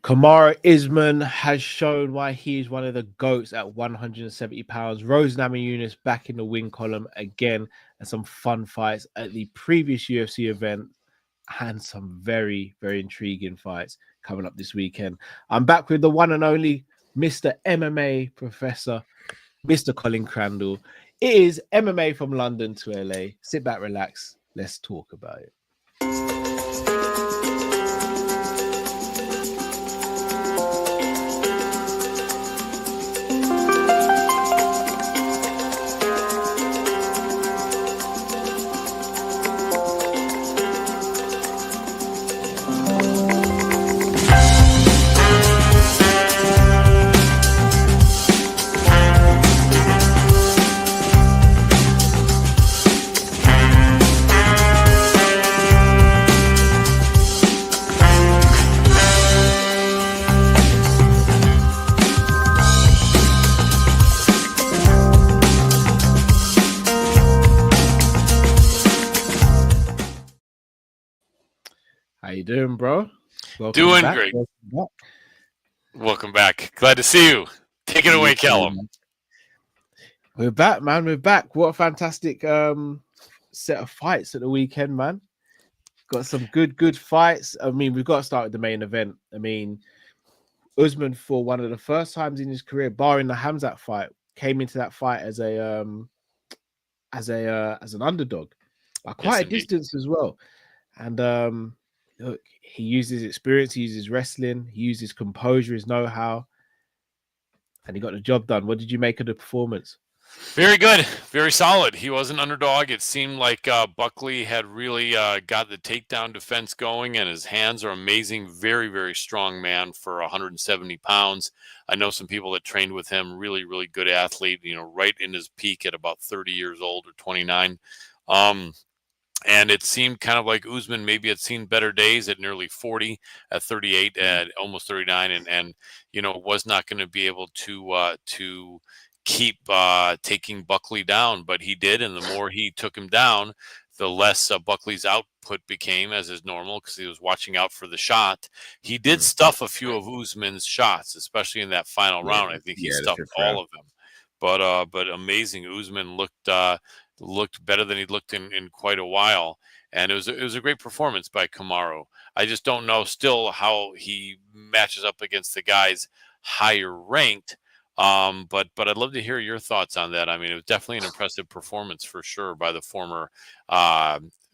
Kamara Usman has shown why he is one of the GOATs at 170 pounds. Rose Namajunas back in the win column again, and some fun fights at the previous UFC event, and some very, very intriguing fights coming up this weekend. I'm back with the one and only Mr. MMA Professor, Mr. Colin Crandall. It is MMA from London to LA. Sit back, relax. Let's talk about it. How you doing, bro? Welcome doing back. Great. Welcome back. Glad to see you. Take it away, Callum. We're back, man. We're back. What a fantastic set of fights at the weekend, man. Got some good fights. I mean, we've got to start with the main event. I mean, Usman, for one of the first times in his career, barring the Hamzat fight, came into that fight as an underdog, by quite a distance as well. And look, he used his experience, he used his wrestling, he used his composure, his know-how, and he got the job done. What did you make of the performance? Very good, very solid. He was an underdog. It seemed like Buckley had really got the takedown defense going, and his hands are amazing. Very, very strong man for 170 pounds. I know some people that trained with him, really, really good athlete, right in his peak at about 30 years old or 29. And it seemed kind of like Usman maybe had seen better days at nearly 40, at 38, at almost 39, and was not going to be able to keep taking Buckley down, but he did, and the more he took him down, the less Buckley's output became, as is normal, because he was watching out for the shot. He did stuff a few of Usman's shots, especially in that final round. I think he stuffed all of them. But amazing. Usman looked better than he'd looked in quite a while, and it was a great performance by Kamaru. I just don't know still how he matches up against the guys higher ranked, but I'd love to hear your thoughts on that. I mean, it was definitely an impressive performance for sure by the former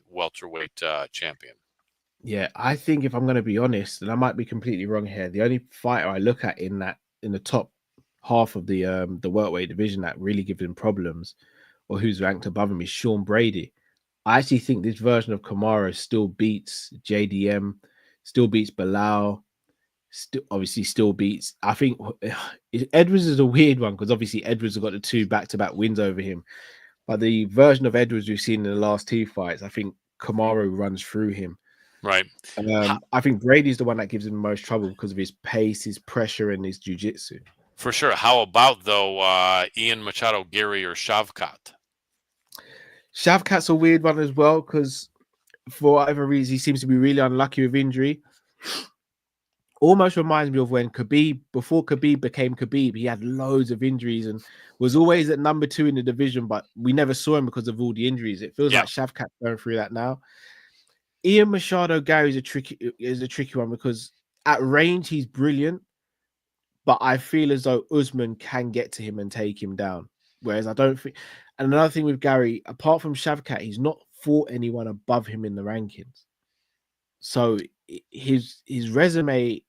welterweight champion. Yeah, I think if I'm going to be honest, and I might be completely wrong here, the only fighter I look at in the top half of the welterweight division that really gives him problems, or who's ranked above him, is Sean Brady. I actually think this version of Kamaru still beats JDM, still beats Bilal, still beats. I think Edwards is a weird one because obviously Edwards has got the 2 back-to-back wins over him. But the version of Edwards we've seen in the last 2 fights, I think Kamaru runs through him. Right. I think Brady's the one that gives him the most trouble because of his pace, his pressure, and his jiu-jitsu. For sure. How about, though, Ian Machado, Gary, or Shavkat? Shavkat's a weird one as well because for whatever reason, he seems to be really unlucky with injury. Almost reminds me of when Khabib, before Khabib became Khabib, he had loads of injuries and was always at number 2 in the division, but we never saw him because of all the injuries. It feels like Shavkat's going through that now. Ian Machado, Gary is a tricky one because at range, he's brilliant. But I feel as though Usman can get to him and take him down. Whereas I don't think... And another thing with Gary, apart from Shavkat, he's not fought anyone above him in the rankings. So his resume,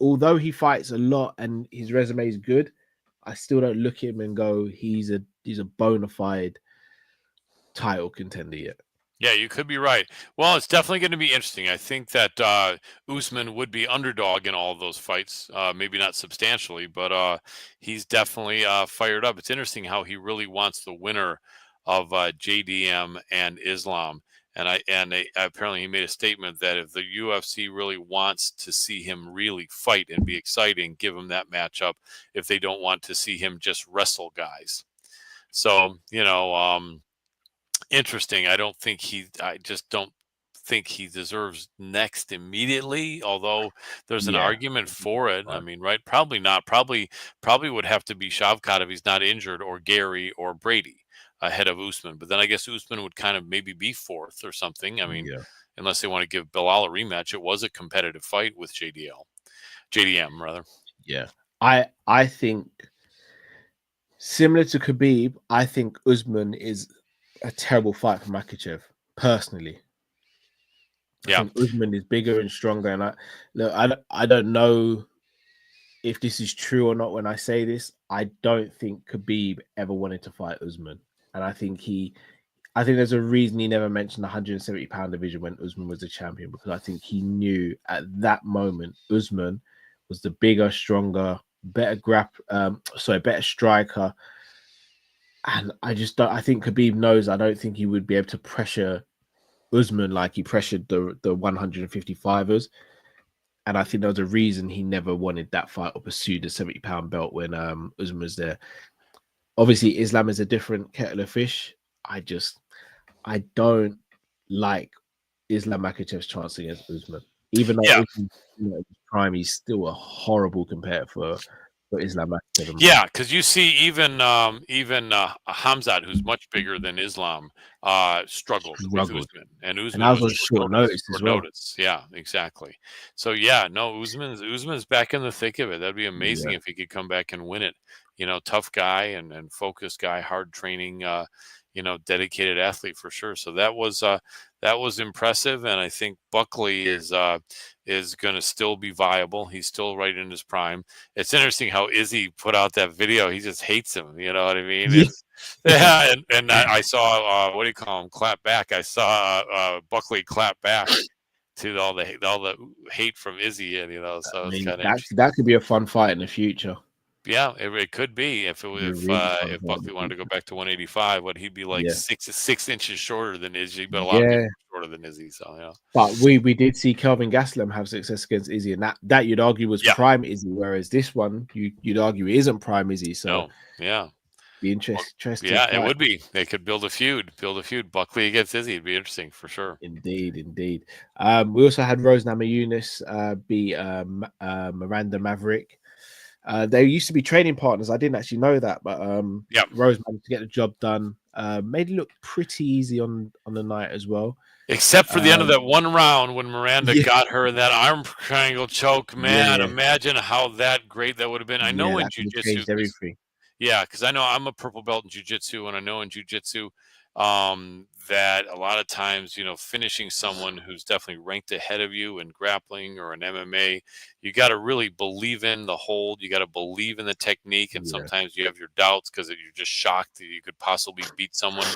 although he fights a lot and his resume is good, I still don't look at him and go, he's a bona fide title contender yet. Yeah, you could be right. Well, it's definitely going to be interesting. I think that Usman would be underdog in all of those fights. Maybe not substantially, but he's definitely fired up. It's interesting how he really wants the winner of JDM and Islam. And apparently he made a statement that if the UFC really wants to see him really fight and be exciting, give him that matchup if they don't want to see him just wrestle guys. So, interesting. I just don't think he deserves next immediately, although there's an Yeah. argument for it. I Right. mean, right? Probably not. Probably would have to be Shavkat if he's not injured, or Gary or Brady ahead of Usman. But then I guess Usman would kind of maybe be fourth or something. I mean, Yeah. unless they want to give Bilal a rematch. It was a competitive fight with JDM rather. Yeah. I think similar to Khabib, I think Usman is a terrible fight for Makhachev. Personally, I Yeah, think Usman is bigger and stronger, and I don't know if this is true or not when I say this. I don't think Khabib ever wanted to fight Usman, and I think there's a reason he never mentioned the 170-pound division when Usman was the champion, because I think he knew at that moment Usman was the bigger, stronger, better striker. And I just don't. I think Khabib knows. I don't think he would be able to pressure Usman like he pressured the 155ers. And I think there was a reason he never wanted that fight or pursued the 70-pound belt when Usman was there. Obviously, Islam is a different kettle of fish. I don't like Islam Makhachev's chance against Usman. Even though yeah. Usman, in his prime, he's still a horrible competitor for Islam Makhachev. Yeah, because you see, even Hamzat, who's much bigger than Islam, struggled with Struggled. Usman, and And that Usman was was on short notice as short well. notice. Yeah, exactly. So yeah, no, Usman's back in the thick of it. That'd be amazing Yeah. if he could come back and win it. Tough guy and focused guy, hard training, dedicated athlete for sure. So that was impressive, and I think Buckley is going to still be viable. He's still right in his prime. It's interesting how Izzy put out that video. He just hates him. You know what I mean? Yeah. It's yeah, and I saw what do you call him? Clap back. I saw Buckley clap back to all the hate from Izzy, and I so it's mean, kind of interesting. that could be a fun fight in the future. Yeah, it could be if It'd be a really fun if fight in Buckley the wanted to go future. back to 185, what he'd be like Yeah. 6 inches shorter than Izzy, but a lot of people Yeah. are shorter than Izzy. So yeah, But we did see Kelvin Gastelum have success against Izzy, and that you'd argue was yeah, prime Izzy, whereas this one you'd argue isn't prime Izzy. So no, yeah. be Well, interesting yeah, it fight. would be. They could build a feud. Buckley against Izzy. It'd be interesting for sure. Indeed, indeed. We also had Rose Namajunas beat Miranda Maverick. They used to be training partners. I didn't actually know that, but Yeah. Rose managed to get the job done. Made it look pretty easy on the night as well. Except for the end of Um, that one round when Miranda yeah, got her in that arm triangle choke. Man, yeah, imagine how great that would have been. I yeah. know in That could have jujitsu, changed everything. yeah, because I know I'm a purple belt in jujitsu, and I know in jujitsu that a lot of times, finishing someone who's definitely ranked ahead of you in grappling or in MMA, you got to really believe in the hold. You got to believe in the technique, and Yeah, sometimes you have your doubts because you're just shocked that you could possibly beat someone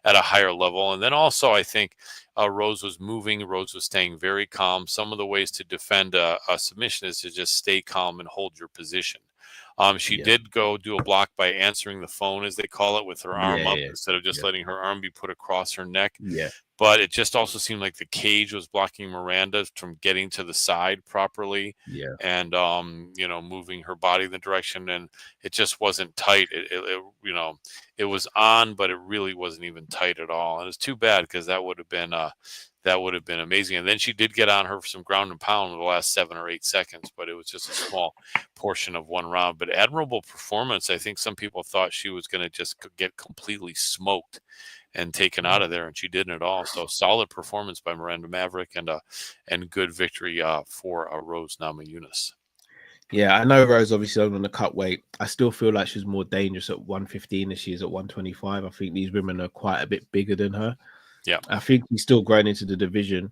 at a higher level. And then also, I think Rose was moving. Rose was staying very calm. Some of the ways to defend a submission is to just stay calm and hold your position. She yeah, did go do a block by answering the phone, as they call it, with her arm up yeah, instead of just yeah, letting her arm be put across her neck. yeah, But it just also seemed like the cage was blocking Miranda from getting to the side properly yeah, and, moving her body in the direction. And it just wasn't tight. It was on, but it really wasn't even tight at all. And it's too bad because that would have been amazing. And then she did get on her for some ground and pound in the last 7 or 8 seconds, but it was just a small portion of one round. But admirable performance. I think some people thought she was going to just get completely smoked and taken out of there, and she didn't at all. So solid performance by Miranda Maverick and good victory for Rose Namajunas. yeah. I know Rose obviously on the cut weight. I still feel like she's more dangerous at 115 than she is at 125. I think these women are quite a bit bigger than her. Yeah. I think he's still growing into the division.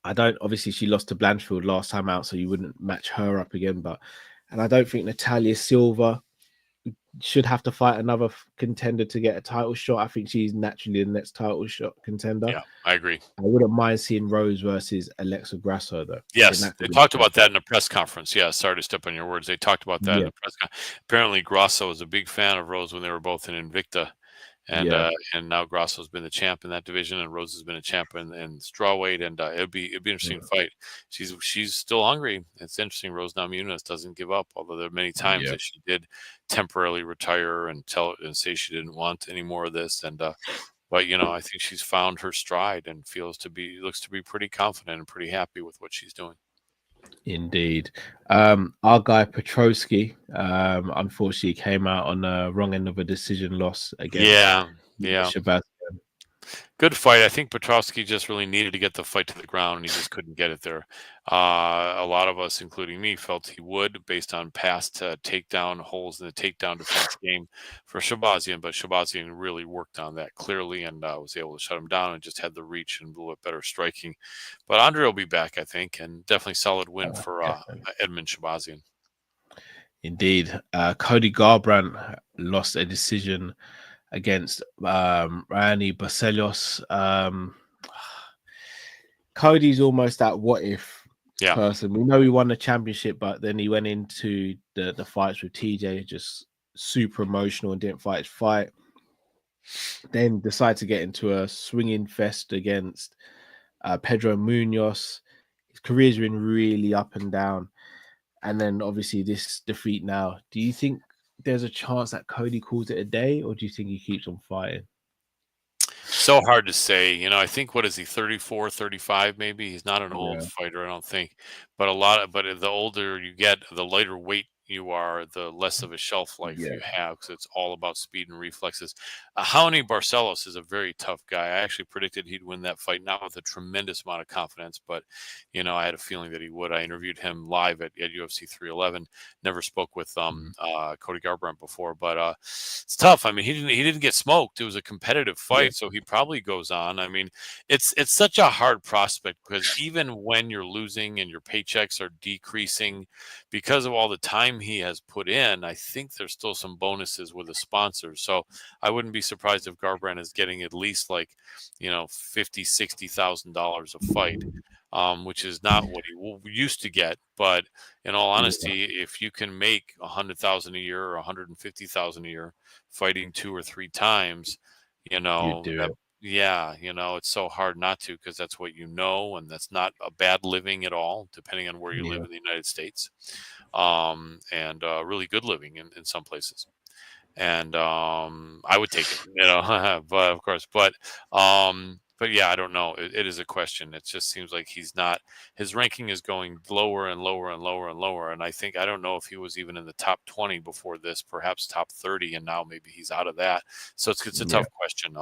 I don't obviously she lost to Blanchfield last time out, so you wouldn't match her up again. And I don't think Natalia Silva should have to fight another contender to get a title shot. I think she's naturally the next title shot contender. Yeah, I agree. I wouldn't mind seeing Rose versus Alexa Grasso though. Yes, they talked about that in a press conference. Yeah, sorry to step on your words. They talked about that in Yeah, the press conference. Apparently, Grasso was a big fan of Rose when they were both in Invicta. yeah, And now Grasso's been the champ in that division, and Rose has been a champ in strawweight, and it'd be an interesting fight. She's still hungry. It's interesting. Rose Namajunas doesn't give up, although there are many times yeah, that she did temporarily retire and say she didn't want any more of this. And But I think she's found her stride and looks to be pretty confident and pretty happy with what she's doing. Indeed. Our guy Petrosky, unfortunately came out on the wrong end of a decision loss against Yeah. Shabazz. Good fight. I think Petrovsky just really needed to get the fight to the ground, and he just couldn't get it there. A lot of us, including me, felt he would, based on past takedown holes in the takedown defense game for Shabazian. But Shabazian really worked on that clearly and was able to shut him down and just had the reach and a little bit better striking. But Andre will be back, I think, and definitely solid win for Edmund Shabazian. Indeed. Cody Garbrandt lost a decision against Rani Barcelos. Cody's almost that what if person. We know he won the championship, but then he went into the fights with TJ just super emotional and didn't fight his fight. Then decided to get into a swinging fest against Pedro Munoz. His career's been really up and down. And then obviously this defeat now. Do you think there's a chance that Cody calls it a day, or do you think he keeps on fighting? So hard to say. I think, what is he, 34, 35 maybe? He's not an old fighter, I don't think. But the older you get, the lighter weight you are, the less of a shelf life you have, because it's all about speed and reflexes. Raoni Barcelos is a very tough guy. I actually predicted he'd win that fight, not with a tremendous amount of confidence, but I had a feeling that he would. I interviewed him live at UFC 311. Never spoke with Cody Garbrandt before, but it's tough. I mean, he didn't get smoked. It was a competitive fight, so he probably goes on. I mean, it's such a hard prospect, because even when you're losing and your paychecks are decreasing because of all the time he has put in, I think there's still some bonuses with the sponsors. So I wouldn't be surprised if Garbrandt is getting at least like, $50,000-$60,000 a fight, which is not what he used to get. But in all honesty, if you can make $100,000 a year or $150,000 a year fighting 2 or 3 times, it's so hard not to, because that's what and that's not a bad living at all, depending on where you live in the United States, and really good living in some places. And I would take it, but of course, but yeah, I don't know. It is a question. It just seems like his ranking is going lower and lower and lower and lower. And I don't know if he was even in the top 20 before this, perhaps top 30, and now maybe he's out of that. So it's a tough question.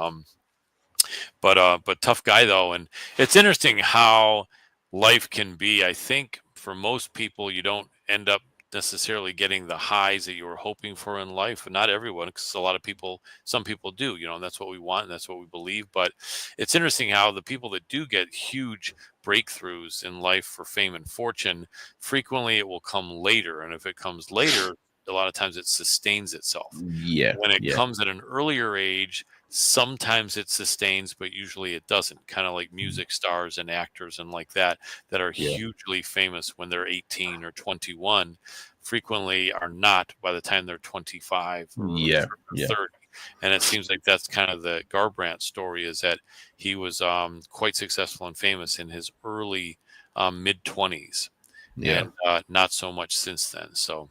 But tough guy though, and it's interesting how life can be. I think for most people, you don't end up necessarily getting the highs that you were hoping for in life, and not everyone, because some people do, and that's what we want and that's what we believe. But it's interesting how the people that do get huge breakthroughs in life for fame and fortune, frequently it will come later, and if it comes later, a lot of times it sustains itself. When it comes at an earlier age, sometimes it sustains, but usually it doesn't. Kind of like music stars and actors and like that are hugely famous when they're 18 or 21, frequently are not by the time they're 25 or 30. And it seems like that's kind of the Garbrandt story, is that he was quite successful and famous in his early mid-20s, and not so much since then. So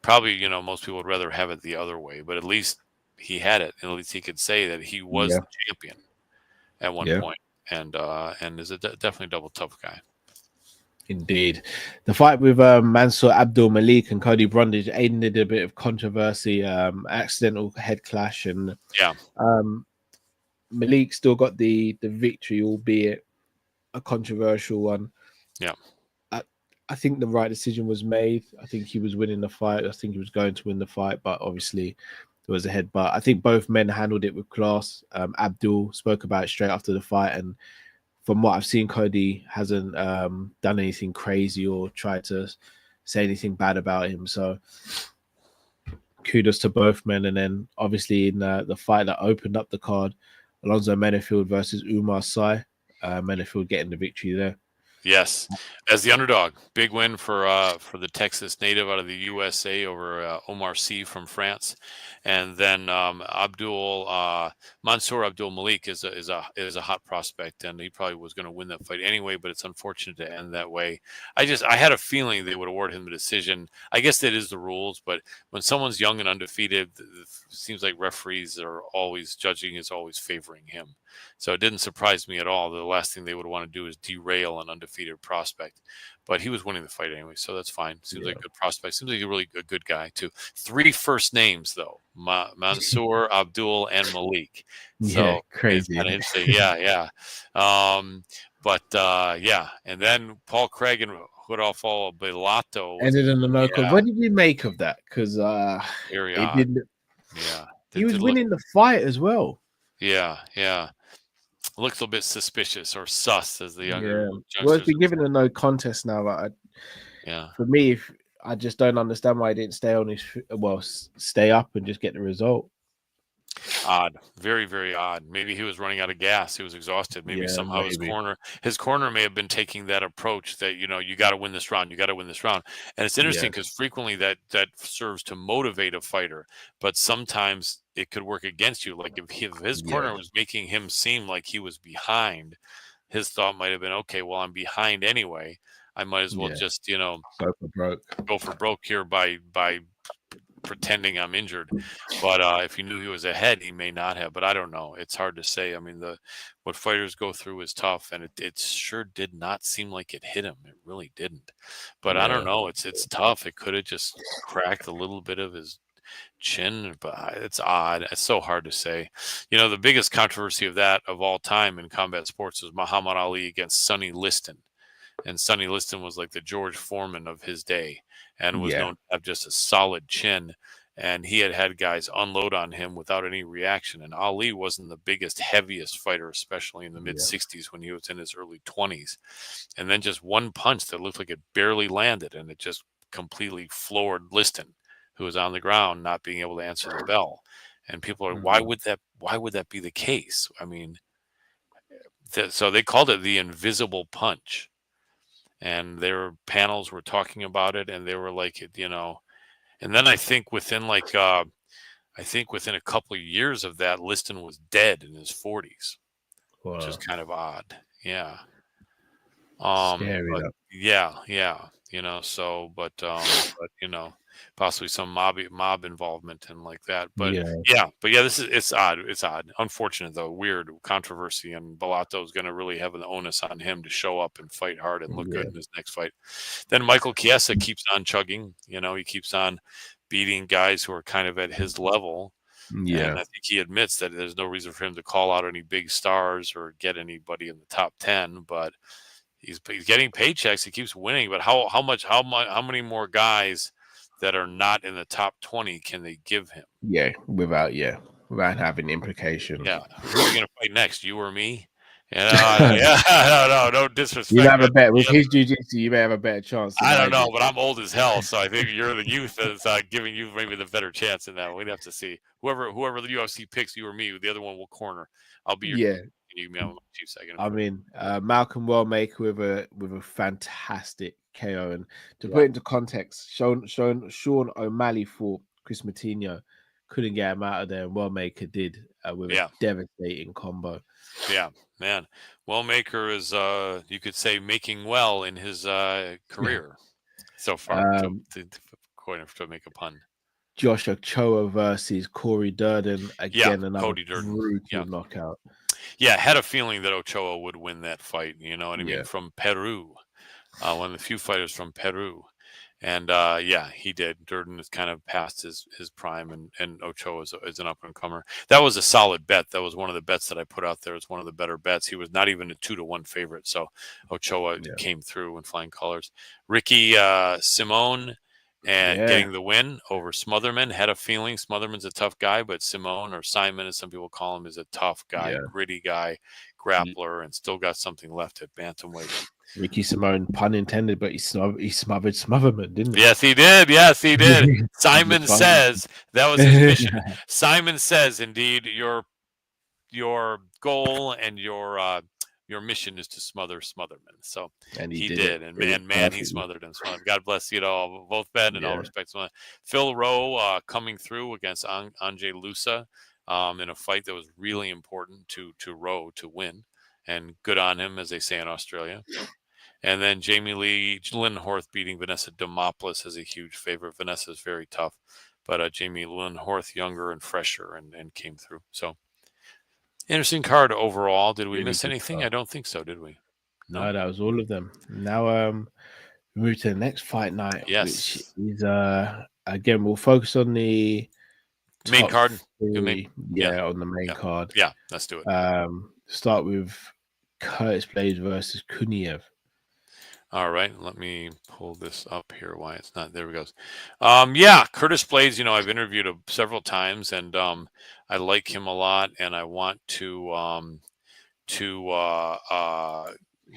probably, most people would rather have it the other way, but at least he had it, and at least he could say that he was the champion at one point, and is definitely a double tough guy. Indeed. The fight with Mansour Abdul Malik and Cody Brundage ended a bit of controversy, accidental head clash, and Malik still got the victory, albeit a controversial one. I think the right decision was made. I think he was winning the fight. I think he was going to win the fight, but obviously there was a headbutt. I think both men handled it with class. Abdul spoke about it straight after the fight, and from what I've seen, Cody hasn't done anything crazy or tried to say anything bad about him. So kudos to both men. And then obviously in the fight that opened up the card, Alonzo Menafield versus Umar Sy, Menafield getting the victory there. Yes, as the underdog, big win for the Texas native out of the USA over Omar Sy from France, and then Abdul Mansour Abdul Malik is a hot prospect, and he probably was going to win that fight anyway. But it's unfortunate to end that way. I had a feeling they would award him the decision. I guess that is the rules, but when someone's young and undefeated, it seems like referees are always judging is always favoring him. So it didn't surprise me at all. The last thing they would want to do is derail an undefeated prospect. But he was winning the fight anyway, so that's fine. Seems like a good prospect. Seems like a really a good guy, too. 3 first names, though. Mansour, Abdul, and Malik. Yeah, So it's crazy. kind of interesting. Yeah. Yeah. And then Paul Craig and Rodolfo Bellato was Ended in the no call. yeah, What did you make of that? Because very it odd. didn't. Yeah. He was Did look winning the fight as well. yeah. Looks a bit suspicious or sus, as the younger Well, it's youngsters been would given say. a no contest now. But Yeah. for me, if I just don't understand why he didn't stay on his stay up and just get the result. Odd, very, very odd. Maybe he was running out of gas. He was exhausted. Maybe Yeah, somehow maybe. his corner may have been taking that approach that you got to win this round. You got to win this round. And it's interesting Yeah, because frequently that serves to motivate a fighter, but sometimes it could work against you. Like if his yeah, corner was making him seem like he was behind, his thought might have been, okay, well I'm behind anyway. I might as well yeah. just Go for broke. go for broke here by pretending I'm injured. But if he knew he was ahead, he may not have. But I don't know. It's hard to say. I mean, what fighters go through is tough, and it sure did not seem like it hit him. It really didn't. But I don't Yeah, know. It's tough. It could have just cracked a little bit of his chin, but it's odd. It's so hard to say. The biggest controversy of all time in combat sports was Muhammad Ali against Sonny Liston. And Sonny Liston was like the George Foreman of his day and was yeah, known to have just a solid chin. And he had guys unload on him without any reaction. And Ali wasn't the biggest, heaviest fighter, especially in the mid yeah. 60s when he was in his early 20s. And then just one punch that looked like it barely landed and it just completely floored Liston, who was on the ground not being able to answer the bell. And people are, why would that be the case? I mean, so they called it the invisible punch. And their panels were talking about it, and they were like, And then I think within a couple of years of that, Liston was dead in his 40s, which is Wow, kind of odd. Yeah. scary But that. yeah. Possibly some mob involvement and like that. But Yeah, yeah, it's odd. It's odd. Unfortunate though, weird controversy, and Bellato is going to really have an onus on him to show up and fight hard and look good yeah, in his next fight. Then Michael Chiesa keeps on chugging. He keeps on beating guys who are kind of at his level. And yeah, I think he admits that there's no reason for him to call out any big stars or get anybody in the top 10, but he's getting paychecks. He keeps winning, but how many more guys that are not in the top 20 can they give him? without having implications. Yeah, who are you going to fight next? You or me? No You disrespect, have man. a bet with his jiu-jitsu. You may have a better chance than I I don't know, do. but I'm old as hell, so I think you're the youth that's giving you maybe the better chance in that. We'd have to see. Whoever the UFC picks, you or me, the other one will corner. I'll be your Yeah, you be my chief second. I mean, Malcolm Wellmaker with a fantastic KO, and to Yeah. put it into context, Sean O'Malley fought Chris Matinho, couldn't get him out of there, and Wellmaker did with Yeah. a devastating combo. Yeah, man. Wellmaker is, you could say, making well in his career so far, to make a pun. Josh Ochoa versus Corey Durden. Again, another Cody Durden. brutal knockout. Yeah, had a feeling that Ochoa would win that fight. You know what I mean? Yeah. From Peru, one of the few fighters from Peru. And he did. Durden is kind of past his prime, and Ochoa is an up and comer. That was a solid bet. That was one of the bets that I put out there. It was one of the better bets. He was not even a 2-1 favorite, so Ochoa came through in flying colors. Ricky Simone getting the win over Smotherman. Had a feeling Smotherman's a tough guy, but Simone, or Simon as some people call him, is a tough guy, gritty guy, grappler, and still got something left at bantamweight. Ricky Simone, pun intended, but he smothered Smotherman, didn't he? Yes, he did. Simon says that was his mission. Simon says, indeed, your goal and your your mission is to smother Smotherman. So And he did it. did, and Did it man, he perfectly. smothered him. God bless both men in all Yeah. respects. Phil Rowe coming through against Ange Lusa in a fight that was really important to Rowe to win, and good on him, as they say in Australia. And then Jamie Lee Lynn-Horth beating Vanessa Demopoulos is a huge favorite. Vanessa's very tough, but Jamie Lynn-Horth younger and fresher and came through. So interesting card overall. Did we Really miss good anything? card. I don't think so, did we? No, that was all of them. Now we move to the next fight night, Yes. which is again we'll focus on the Main top card. three, on the main card. Yeah, let's do it. Start with Curtis Blades versus Kuniev. All right, let me pull this up here. Why it's not there? We goes. Yeah, Curtis Blades. I've interviewed him several times, and I like him a lot, and I want to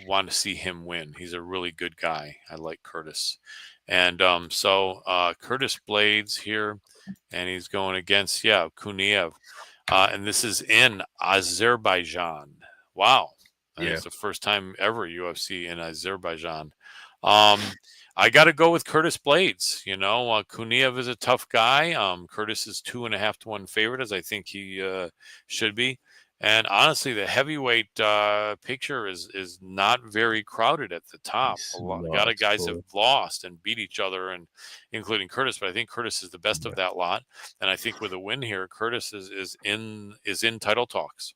want to see him win. He's a really good guy. I like Curtis, and so Curtis Blades here, and he's going against Kuniev, and this is in Azerbaijan. Wow. It's the first time ever UFC in Azerbaijan. I got to go with Curtis Blades. Kuniev is a tough guy. Curtis is 2.5 to 1 favorite, as I think he should be. And honestly, the heavyweight picture is not very crowded at the top. A lot of guys have lost and beat each other, and including Curtis. But I think Curtis is the best of that lot. And I think with a win here, Curtis is in title talks.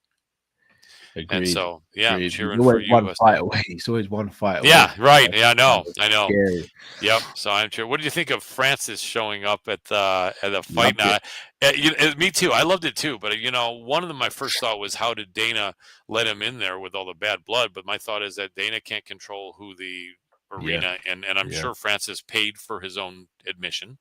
Agreed. And so, I'm cheering for you. One fight away. He's always one fight away. Yeah, right. Yeah, I know. Scary. Yep. So I'm cheering. What did you think of Francis showing up at the fight now? Me too. I loved it too. But one of them, my first thought was, how did Dana let him in there with all the bad blood? But my thought is that Dana can't control who the arena, and I'm sure Francis paid for his own admission.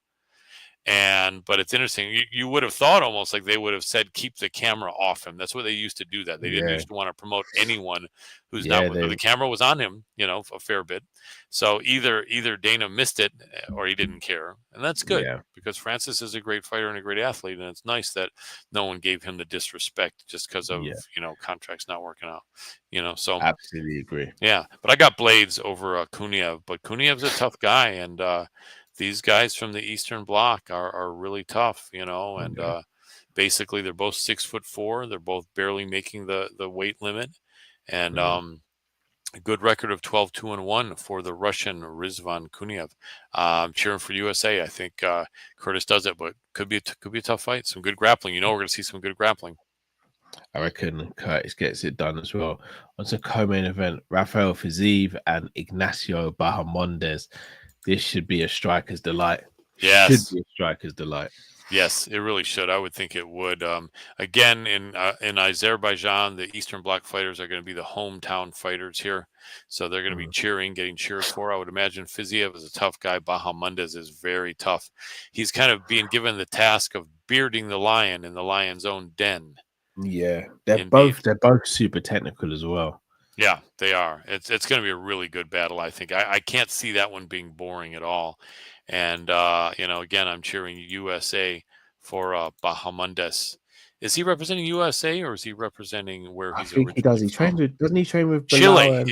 But it's interesting. You would have thought almost like they would have said, keep the camera off him. That's what they used to do. That they didn't used to want to promote anyone who's not. But the camera was on him, a fair bit. So either Dana missed it or he didn't care, and that's good because Francis is a great fighter and a great athlete, and it's nice that no one gave him the disrespect just because of contracts not working out. So absolutely agree. Yeah, but I got Blades over Kuniev, but Kuniev's a tough guy, and these guys from the Eastern Bloc are really tough, and basically they're both 6'4". They're both barely making the weight limit, and a good record of 12-2-1 for the Russian Rizvan Kuniev. I'm cheering for USA. I think Curtis does it, but could be a tough fight. Some good grappling. We're going to see some good grappling. I reckon Curtis gets it done as well. On the co-main event, Rafael Fiziev and Ignacio Bahamondes. This should be a striker's delight. Yes. Should be a striker's delight. Yes, it really should. I would think it would. Again, in Azerbaijan, the Eastern Bloc fighters are going to be the hometown fighters here. So they're going to be cheering, getting cheered for. I would imagine Fiziev is a tough guy. Bahamondes is very tough. He's kind of being given the task of bearding the lion in the lion's own den. Yeah, they're both super technical as well. Yeah, they are. It's going to be a really good battle, I think. I can't see that one being boring at all. And, again, I'm cheering USA for Bahamondes. Is he representing USA or is he representing where he's originally he does. He trains with, doesn't he train with Chile?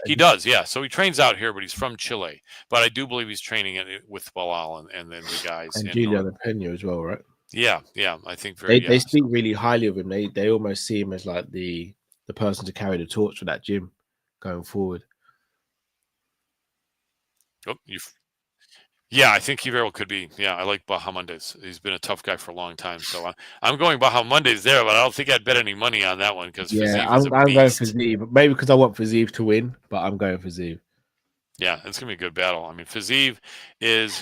He does, yeah. So he trains out here, but he's from Chile. But I do believe he's training with Bilal and then the guys. And Juliana Pena as well, right? Yeah. I think they speak really highly of him. They almost see him as like the person to carry the torch for that gym going forward. Yeah, I think he very well could be. Yeah, I like Bahamondes. He's been a tough guy for a long time. So I'm going Bahamondes there, but I don't think I'd bet any money on that one because I'm going for Fiziev. Maybe because I want Fiziev to win, but I'm going for Fiziev. Yeah, it's going to be a good battle. I mean, Fiziev is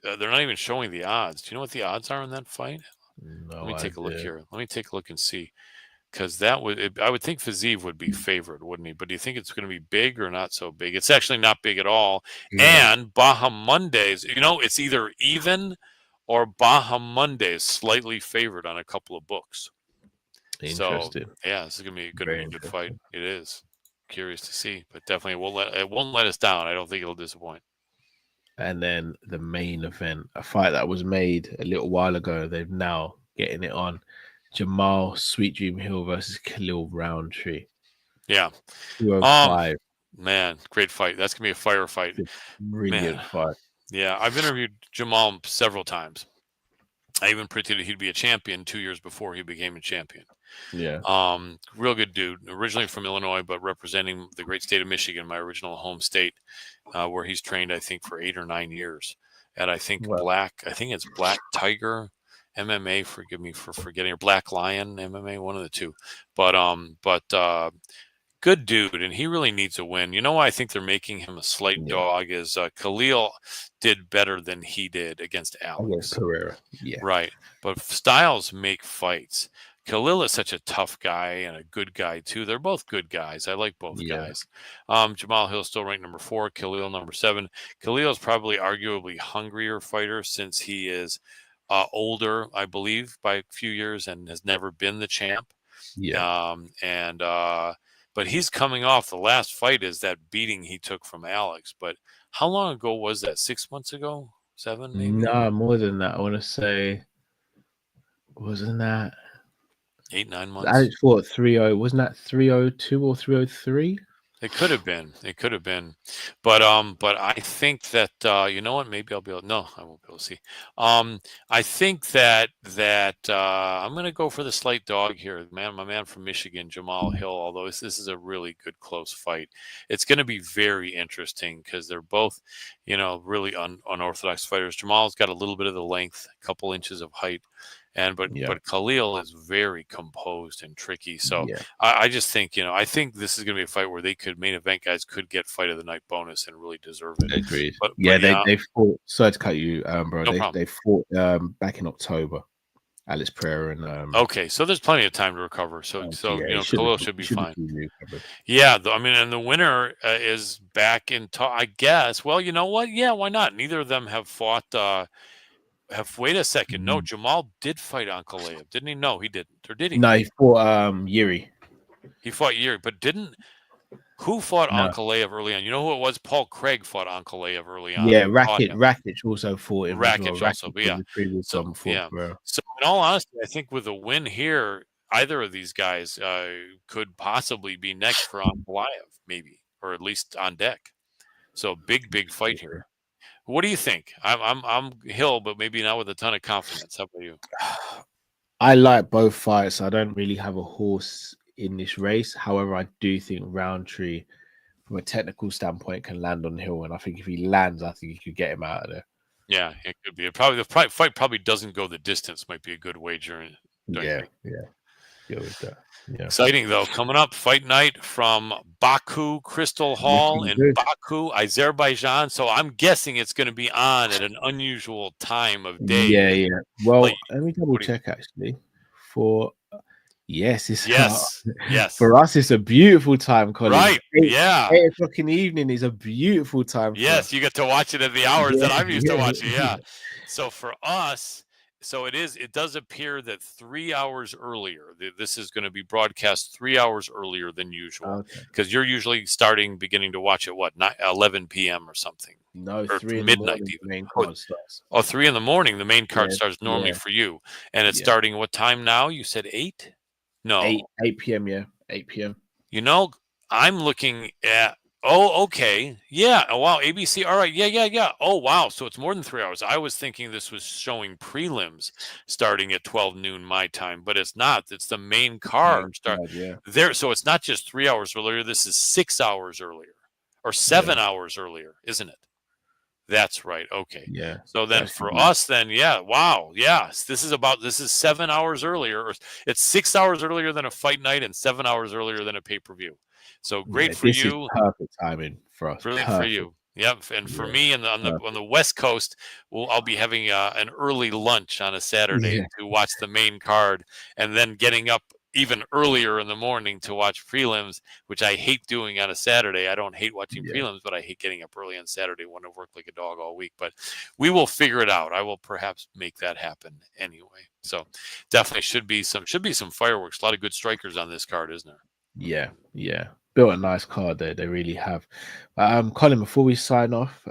they're not even showing the odds. Do you know what the odds are in that fight? No, Let me take a look here. Let me take a look and see. Because I would think Fiziev would be favored, wouldn't he? But do you think it's going to be big or not so big? It's actually not big at all. Yeah. And Bahamondes, it's either even or Bahamondes slightly favored on a couple of books. Interesting. So, yeah, this is going to be a good fight. It is. Curious to see, but definitely it won't let us down. I don't think it'll disappoint. And then the main event, a fight that was made a little while ago. They've now getting it on. Jamal Sweet Dream Hill versus Khalil Rountree. Yeah. 205. Man, great fight. That's gonna be a firefight. Brilliant Man. fight. Yeah, I've interviewed Jamal several times. I even predicted he'd be a champion 2 years before he became a champion. Yeah. Real good dude. Originally from Illinois, but representing the great state of Michigan, my original home state, where he's trained, I think, for 8 or 9 years. And I think Well, I think it's Black Tiger MMA. Forgive me for forgetting, or Black Lion MMA, one of the two. But good dude, and he really needs a win. You know why I think they're making him a slight yeah. dog is Khalil did better than he did against Against Alex. Carrera. Yeah. Right. But styles make fights. Khalil is such a tough guy and a good guy too. They're both good guys. I like both guys. Jamal Hill's still ranked number 4, Khalil number 7. Khalil is probably arguably hungrier fighter since he is older, I believe, by a few years and has never been the champ. Yeah. But he's coming off the last fight is that beating he took from Alex. But how long ago was that? 6 months ago? 7 maybe? No, more than that. I want to say, wasn't that 8, 9 I months? thought 30, wasn't that 302 or 303? It could have been. It could have been. But I think that you know what? Maybe I'll be able. No, I won't be able to see. I think that I'm going to go for the slight dog here. My man from Michigan, Jamal Hill. Although this is a really good close fight, it's going to be very interesting because they're both, really unorthodox fighters. Jamal's got a little bit of the length, a couple inches of height. But Khalil is very composed and tricky. So I just think, I think this is going to be a fight where main event guys could get fight of the night bonus and really deserve it. Agreed. But they fought. Sorry to cut you, bro. No they fought back in October. Alex Pereira and okay, so there's plenty of time to recover. So Khalil should be fine. Yeah, and the winner is back in. I guess. Well, you know what? Yeah, why not? Neither of them have fought. Wait a second. No, Jamal did fight Ankalaev, didn't he? No, he didn't. Or did he? No, he fought Yuri. He fought Yuri, but who fought Ankalaev early on? You know who it was? Paul Craig fought Ankalaev early on. Yeah, Rakic also fought him. Rakic also, but yeah. So in all honesty, I think with a win here, either of these guys could possibly be next for Ankalaev, maybe, or at least on deck. So big fight here. What do you think? I'm Hill, but maybe not with a ton of confidence. How about you? I like both fights. I don't really have a horse in this race. However, I do think Rountree, from a technical standpoint, can land on Hill, and I think if he lands, I think he could get him out of there. Yeah, it could be. The fight probably doesn't go the distance. Might be a good wager. Yeah. Go with that. Yeah. Exciting though. Coming up, fight night from Baku Crystal Hall in Baku, Azerbaijan. So I'm guessing it's going to be on at an unusual time of day. Yeah. Well, let me double check actually. Yes. For us, it's a beautiful time, Colin. Right. 8 o'clock in the evening is a beautiful time. Yes, you get to watch it at the hours that I'm used to watching. Yeah. So for us. So it does appear that 3 hours earlier, this is going to be broadcast 3 hours earlier than usual, because you're usually beginning to watch at what, 11 p.m. or something. No, or 3 midnight. The main card starts. 3 in the morning, the main card starts normally for you, and it's starting what time now? You said 8? No, 8 p.m. Yeah, 8 p.m. I'm looking at. Oh, okay. Yeah. Oh, wow. ABC. All right. Yeah. Oh, wow. So it's more than 3 hours. I was thinking this was showing prelims starting at 12 noon my time, but it's not. It's the main card there. So it's not just 3 hours earlier. This is 6 hours earlier or 7 hours earlier, isn't it? That's right. Okay. Yeah. So then for us, wow. Yeah. This is 7 hours earlier. Or it's 6 hours earlier than a fight night and 7 hours earlier than a pay-per-view. So great for you. Is perfect timing for us. Brilliant for you. Yep. And for me on the West Coast, I'll be having an early lunch on a Saturday to watch the main card, and then getting up even earlier in the morning to watch prelims, which I hate doing on a Saturday. I don't hate watching prelims, but I hate getting up early on Saturday when I work like a dog all week. But we will figure it out. I will perhaps make that happen anyway. So definitely should be some fireworks. A lot of good strikers on this card, isn't there? Yeah. Built a nice card there. They really have. Colin, before we sign off,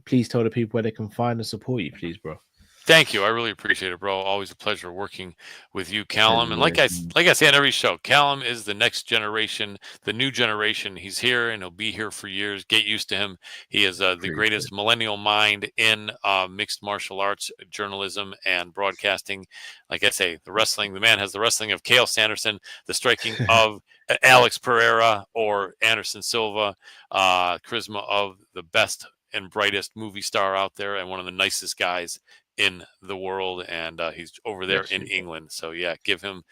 please tell the people where they can find and support you, please, bro. Thank you. I really appreciate it, bro. Always a pleasure working with you, Callum. And Pleasure. like I say on every show, Callum is the next generation, the new generation. He's here and he'll be here for years. Get used to him. He is the Appreciate greatest millennial mind in mixed martial arts, journalism, and broadcasting. Like I say, the man has the wrestling of Cael Sanderson, the striking of Alex Pereira or Anderson Silva, charisma of the best and brightest movie star out there, and one of the nicest guys in the world, and he's over there in England. So yeah, give him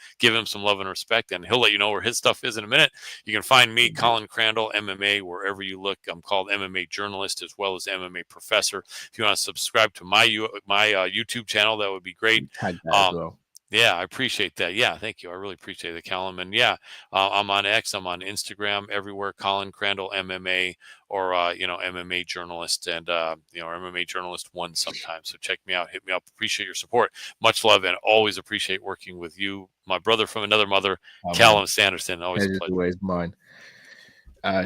some love and respect, and he'll let you know where his stuff is in a minute. You can find me, Colin Crandall, MMA, wherever you look. I'm called MMA journalist as well as MMA professor. If you want to subscribe to my YouTube channel, that would be great. Tag that as well. Yeah, I appreciate that. Yeah, thank you. I really appreciate it, Callum. And yeah, I'm on X, I'm on Instagram, everywhere. Colin Crandall MMA, or MMA journalist, and MMA journalist one sometimes. So check me out, hit me up. Appreciate your support. Much love, and always appreciate working with you, my brother from another mother, Callum Sanderson. Always a pleasure. Always mine.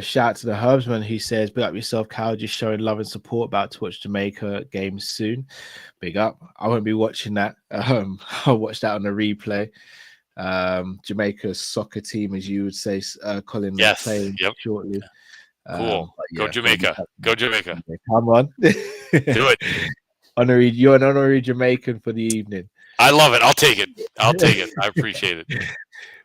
Shout out to the Herbsman. He says, "Big up yourself, Cal. Just showing love and support. About to watch Jamaica games soon. Big up. I won't be watching that. I'll watch that on the replay. Jamaica's soccer team, as you would say, Colin, yes, playing shortly. Cool. Go Jamaica. Go Jamaica. Come on. Do it. You're an honorary Jamaican for the evening. I love it. I'll take it. I appreciate it.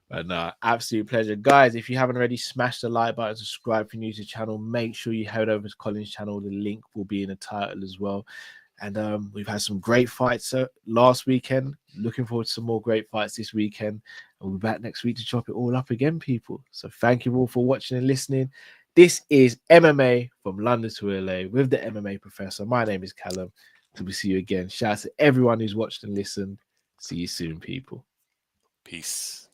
But no, absolute pleasure. Guys, if you haven't already, smash the like button, subscribe if you're new to the channel. Make sure you head over to Colin's channel. The link will be in the title as well. And we've had some great fights last weekend. Looking forward to some more great fights this weekend. And we'll be back next week to chop it all up again, people. So thank you all for watching and listening. This is MMA from London to LA with the MMA Professor. My name is Callum. Till we see you again. Shout out to everyone who's watched and listened. See you soon, people. Peace.